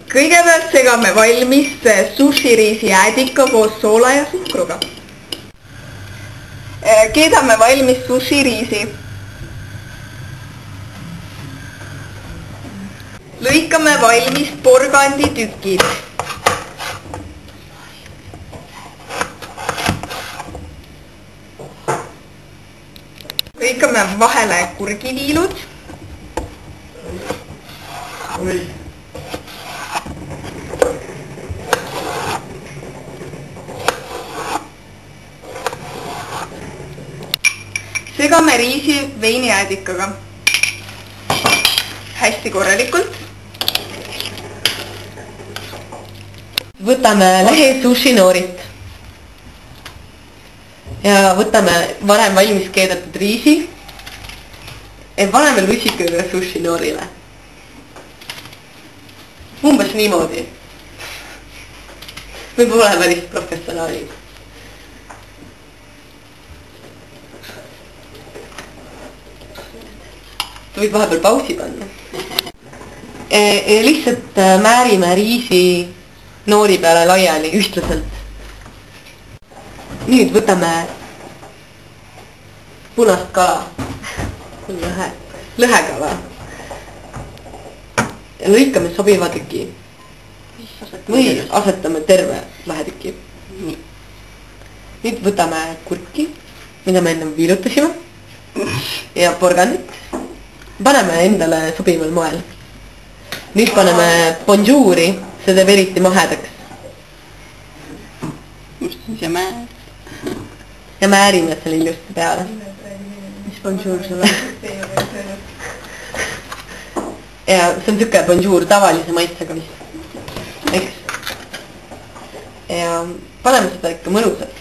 Kõigepealt segame valmis sushiriisi jäädika koos soola ja suhkruga. Keedame valmis sushiriisi. Lõikame valmis porganditükid. Lõikame vahele kurgiviilud. Segame riisi veinijäädikaga hästi korralikult. Võtame lehe sushi-noorit ja võtame varem valmis keedetud riisi ja paneme lusikaga sushi-noorile. Umbes niimoodi. Me pole päris professionaalid. Võid vahepeal pausi panna. Lihtsalt määrime riisi noori peale laiali ühtlaselt. Nüüd võtame punast kala, lõhekala ja lõikame sobiva tüki või asetame terve lähetüki. Nüüd võtame kurki, mida me enne viilutasime ja porgandit. Paneme endale sobival moel. Nüüd paneme bonjouri, see teeb eriti mahedaks. Ja määrime selle ilusti peale. Mis bonjour sulle? Ja see on tüke bonjour tavalise maitsega vist. Eks? Ja paneme seda ikka mõnusalt.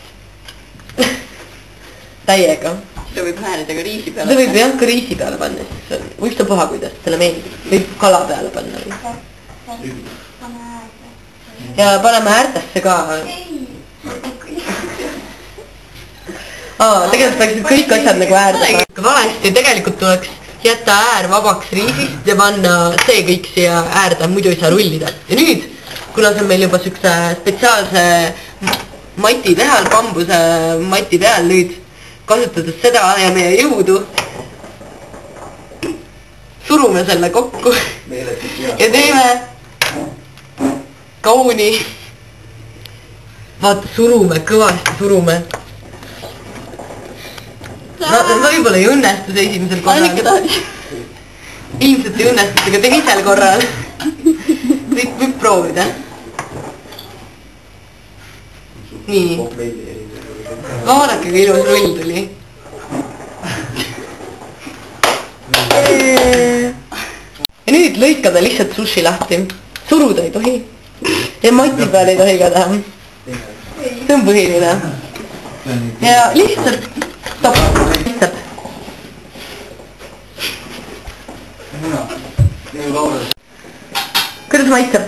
Täiega. Seda võib määrida ka riisi peale. Seda võib jah ka riisi peale panna, siis on ükspuha, kuidas selle meeldib. Võib kala peale panna. Ja paneme äärtesse ka. Tegelikult peaks kõik asjad nagu äärde. Valesti tegelikult tuleks jätta äär vabaks riisist ja panna see kõik siia äärde, muidu ei saa rullida. Ja nüüd, kuna see on meil juba sükse spetsiaalse mati peal, bambuse mati peal nüüd, kasutades seda ja meie jõudu, surume selle kokku ja teeme kauni. Vaata, surume, kõvasti surume. Võib-olla ei õnnestu see esimesel korral. Ilmselt ei õnnestu, aga teisel korral. Võib proovida. Nii. Vaadake, kui ilus rull tuli. Ja nüüd lõikame lihtsalt sushi lahti. Suruda ei tohi. Ja mati peal ei tohi ka teha. See on põhiline. Ja lihtsalt stopp. Kuidas maitseb?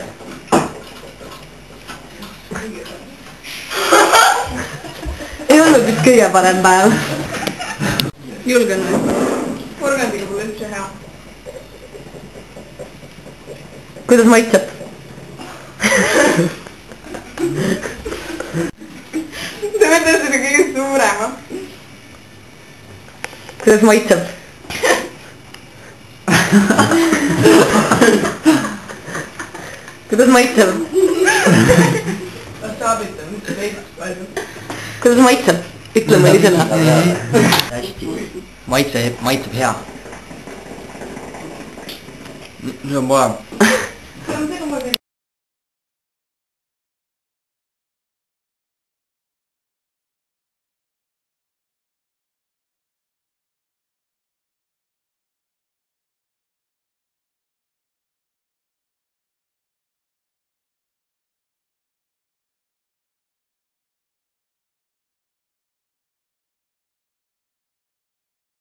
Ei olnud vist kõige parem päev. Julgen või? Porgandiga pole üldse hea. Kuidas maitseb? Sa mõtled seda kõige suurema. Kuidas maitseb? Kuidas maitseb? Saabitan, mitte veidaks palju. Kuidas maitseb? Ütle mõni sõna. Hästi. Maitseb hea. See on parem. See on